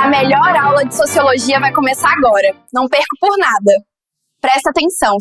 A melhor aula de sociologia vai começar agora. Não perco por nada. Presta atenção,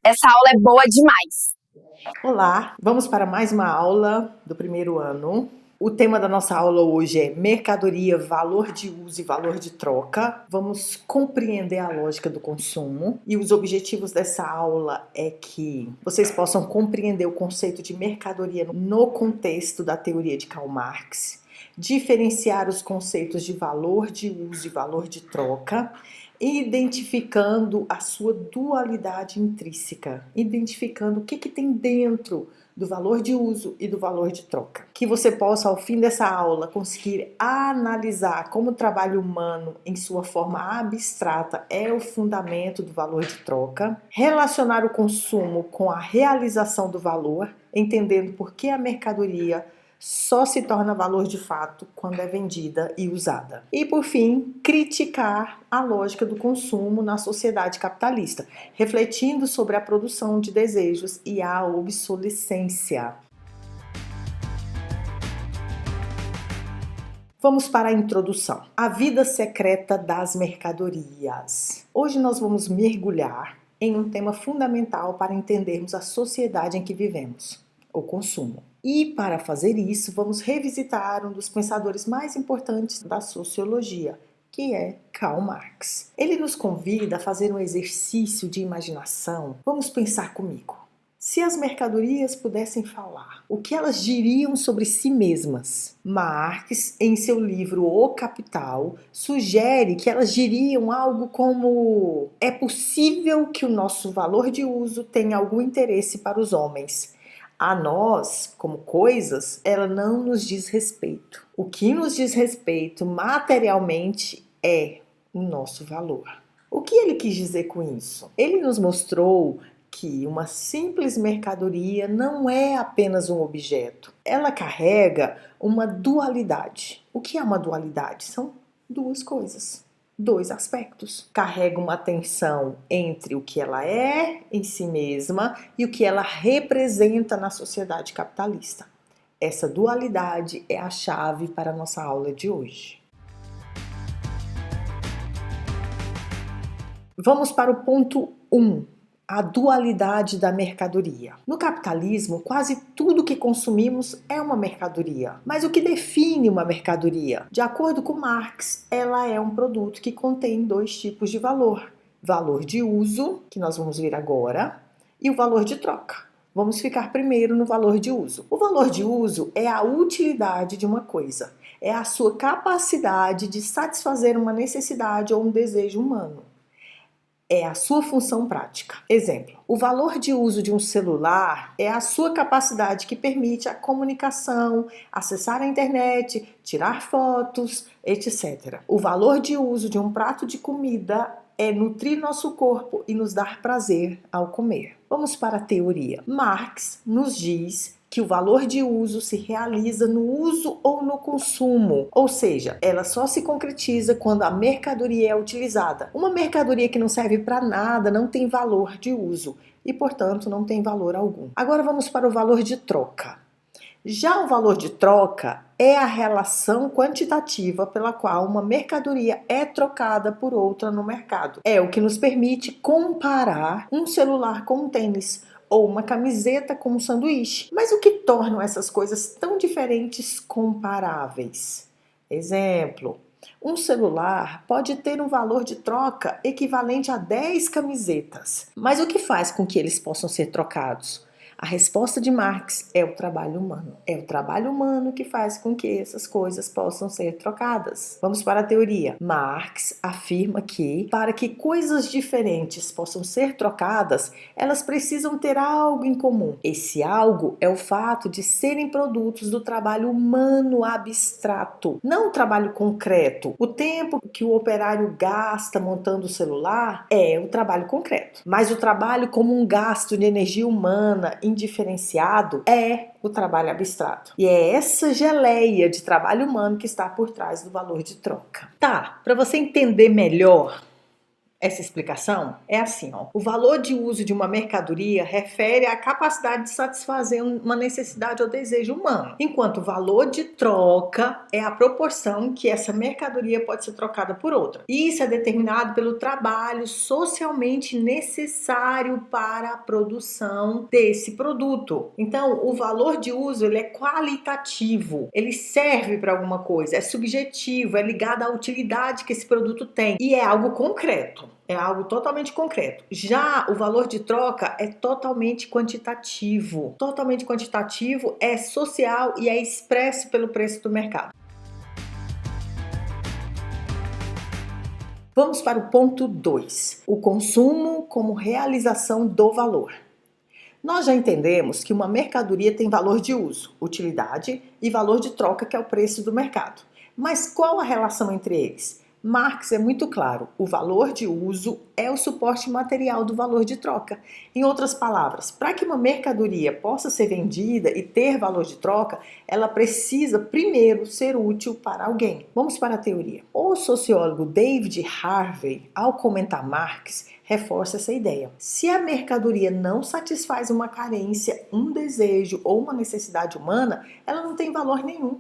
essa aula é boa demais. Olá, vamos para mais uma aula do primeiro ano. O tema da nossa aula hoje é mercadoria, valor de uso e valor de troca. Vamos compreender a lógica do consumo e os objetivos dessa aula é que vocês possam compreender o conceito de mercadoria no contexto da teoria de Karl Marx, diferenciar os conceitos de valor de uso e valor de troca, identificando a sua dualidade intrínseca, identificando o que tem dentro do valor de uso e do valor de troca. Que você possa, ao fim dessa aula, conseguir analisar como o trabalho humano, em sua forma abstrata, é o fundamento do valor de troca, relacionar o consumo com a realização do valor, entendendo por que a mercadoria só se torna valor de fato quando é vendida e usada. E, por fim, criticar a lógica do consumo na sociedade capitalista, refletindo sobre a produção de desejos e a obsolescência. Vamos para a introdução. A vida secreta das mercadorias. Hoje nós vamos mergulhar em um tema fundamental para entendermos a sociedade em que vivemos, o consumo. E para fazer isso, vamos revisitar um dos pensadores mais importantes da sociologia, que é Karl Marx. Ele nos convida a fazer um exercício de imaginação. Vamos pensar comigo. Se as mercadorias pudessem falar, o que elas diriam sobre si mesmas? Marx, em seu livro O Capital, sugere que elas diriam algo como: é possível que o nosso valor de uso tenha algum interesse para os homens. A nós, como coisas, ela não nos diz respeito. O que nos diz respeito materialmente é o nosso valor. O que ele quis dizer com isso? Ele nos mostrou que uma simples mercadoria não é apenas um objeto. Ela carrega uma dualidade. O que é uma dualidade? São duas coisas. Dois aspectos. Carrega uma tensão entre o que ela é em si mesma e o que ela representa na sociedade capitalista. Essa dualidade é a chave para a nossa aula de hoje. Vamos para o ponto 1. A dualidade da mercadoria. No capitalismo, quase tudo que consumimos é uma mercadoria. Mas o que define uma mercadoria? De acordo com Marx, ela é um produto que contém dois tipos de valor. Valor de uso, que nós vamos ver agora, e o valor de troca. Vamos ficar primeiro no valor de uso. O valor de uso é a utilidade de uma coisa. É a sua capacidade de satisfazer uma necessidade ou um desejo humano. É a sua função prática. Exemplo, o valor de uso de um celular é a sua capacidade que permite a comunicação, acessar a internet, tirar fotos, etc. O valor de uso de um prato de comida é nutrir nosso corpo e nos dar prazer ao comer. Vamos para a teoria. Marx nos diz que o valor de uso se realiza no uso ou no consumo, ou seja, ela só se concretiza quando a mercadoria é utilizada. Uma mercadoria que não serve para nada não tem valor de uso e, portanto, não tem valor algum. Agora vamos para o valor de troca. Já o valor de troca é a relação quantitativa pela qual uma mercadoria é trocada por outra no mercado. É o que nos permite comparar um celular com um tênis, ou uma camiseta com um sanduíche. Mas o que torna essas coisas tão diferentes comparáveis? Exemplo, um celular pode ter um valor de troca equivalente a 10 camisetas. Mas o que faz com que eles possam ser trocados? A resposta de Marx é o trabalho humano. É o trabalho humano que faz com que essas coisas possam ser trocadas. Vamos para a teoria. Marx afirma que, para que coisas diferentes possam ser trocadas, elas precisam ter algo em comum. Esse algo é o fato de serem produtos do trabalho humano abstrato, não o trabalho concreto. O tempo que o operário gasta montando o celular é o trabalho concreto, mas o trabalho como um gasto de energia humana indiferenciado é o trabalho abstrato. E é essa geleia de trabalho humano que está por trás do valor de troca. Tá, para você entender melhor essa explicação? É assim, ó. O valor de uso de uma mercadoria refere à capacidade de satisfazer uma necessidade ou desejo humano, enquanto o valor de troca é a proporção que essa mercadoria pode ser trocada por outra. Isso é determinado pelo trabalho socialmente necessário para a produção desse produto. Então, o valor de uso ele é qualitativo, ele serve para alguma coisa, é subjetivo, é ligado à utilidade que esse produto tem e é algo concreto. É algo totalmente concreto. Já o valor de troca é totalmente quantitativo. Totalmente quantitativo, é social e é expresso pelo preço do mercado. Vamos para o ponto 2. O consumo como realização do valor. Nós já entendemos que uma mercadoria tem valor de uso, utilidade e valor de troca, que é o preço do mercado. Mas qual a relação entre eles? Marx é muito claro, o valor de uso é o suporte material do valor de troca. Em outras palavras, para que uma mercadoria possa ser vendida e ter valor de troca, ela precisa primeiro ser útil para alguém. Vamos para a teoria. O sociólogo David Harvey, ao comentar Marx, reforça essa ideia. Se a mercadoria não satisfaz uma carência, um desejo ou uma necessidade humana, ela não tem valor nenhum.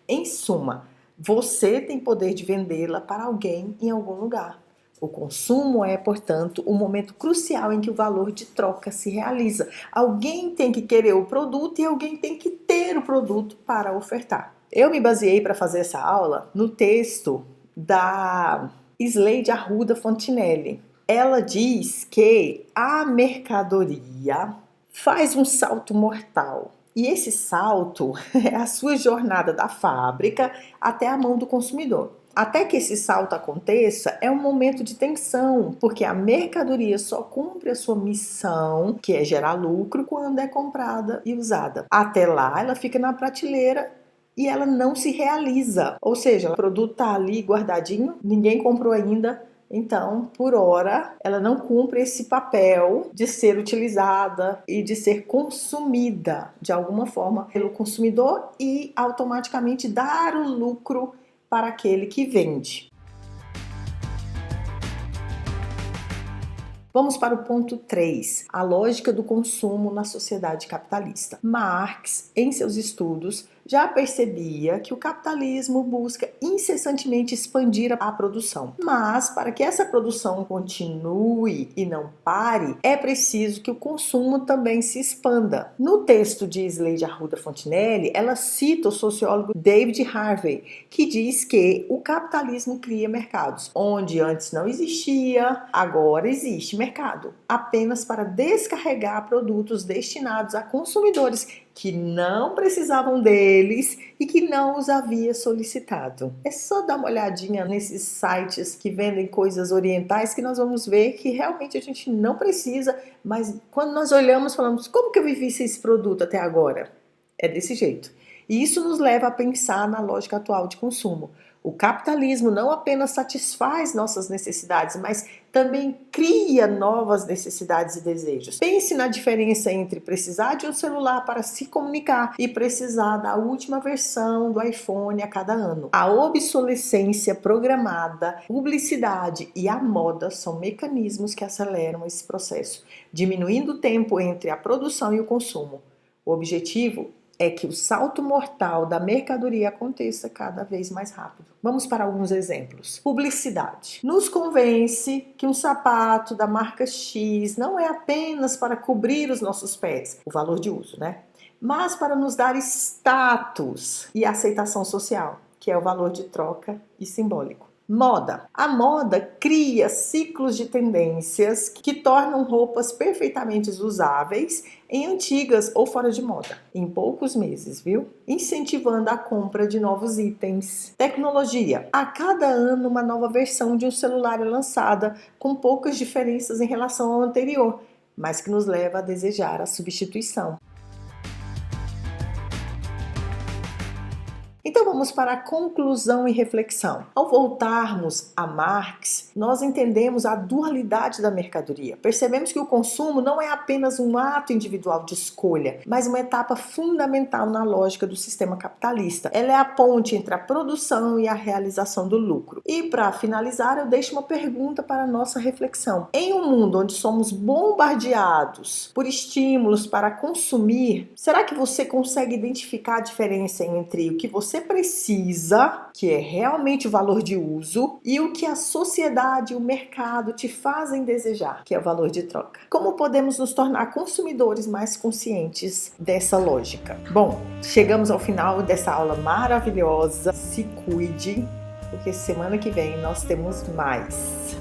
Em suma, você tem poder de vendê-la para alguém em algum lugar. O consumo é, portanto, o momento crucial em que o valor de troca se realiza. Alguém tem que querer o produto e alguém tem que ter o produto para ofertar. Eu me baseei para fazer essa aula no texto da Sleide Arruda Fontinelli. Ela diz que a mercadoria faz um salto mortal. E esse salto é a sua jornada da fábrica até a mão do consumidor. Até que esse salto aconteça, é um momento de tensão, porque a mercadoria só cumpre a sua missão, que é gerar lucro, quando é comprada e usada. Até lá, ela fica na prateleira e ela não se realiza. Ou seja, o produto está ali guardadinho, ninguém comprou ainda. Então, por hora, ela não cumpre esse papel de ser utilizada e de ser consumida de alguma forma pelo consumidor e automaticamente dar o lucro para aquele que vende. Vamos para o ponto 3, a lógica do consumo na sociedade capitalista. Marx, em seus estudos, já percebia que o capitalismo busca incessantemente expandir a produção. Mas, para que essa produção continue e não pare, é preciso que o consumo também se expanda. No texto de Sleide Arruda Fontinelli, ela cita o sociólogo David Harvey, que diz que o capitalismo cria mercados. Onde antes não existia, agora existe mercado. Apenas para descarregar produtos destinados a consumidores que não precisavam deles e que não os havia solicitado. É só dar uma olhadinha nesses sites que vendem coisas orientais que nós vamos ver que realmente a gente não precisa, mas quando nós olhamos falamos, como que eu vivi esse produto até agora? É desse jeito. E isso nos leva a pensar na lógica atual de consumo. O capitalismo não apenas satisfaz nossas necessidades, mas também cria novas necessidades e desejos. Pense na diferença entre precisar de um celular para se comunicar e precisar da última versão do iPhone a cada ano. A obsolescência programada, publicidade e a moda são mecanismos que aceleram esse processo, diminuindo o tempo entre a produção e o consumo. O objetivo é que o salto mortal da mercadoria aconteça cada vez mais rápido. Vamos para alguns exemplos. Publicidade. Nos convence que um sapato da marca X não é apenas para cobrir os nossos pés, o valor de uso, né? Mas para nos dar status e aceitação social, que é o valor de troca e simbólico. Moda. A moda cria ciclos de tendências que tornam roupas perfeitamente usáveis em antigas ou fora de moda, em poucos meses, viu? Incentivando a compra de novos itens. Tecnologia. A cada ano uma nova versão de um celular é lançada, com poucas diferenças em relação ao anterior, mas que nos leva a desejar a substituição. Então vamos para a conclusão e reflexão. Ao voltarmos a Marx, nós entendemos a dualidade da mercadoria. Percebemos que o consumo não é apenas um ato individual de escolha, mas uma etapa fundamental na lógica do sistema capitalista. Ela é a ponte entre a produção e a realização do lucro. E para finalizar, eu deixo uma pergunta para a nossa reflexão. Em um mundo onde somos bombardeados por estímulos para consumir, será que você consegue identificar a diferença entre o que você precisa, que é realmente o valor de uso, e o que a sociedade e o mercado te fazem desejar, que é o valor de troca? Como podemos nos tornar consumidores mais conscientes dessa lógica? Bom, chegamos ao final dessa aula maravilhosa. Se cuide, porque semana que vem nós temos mais.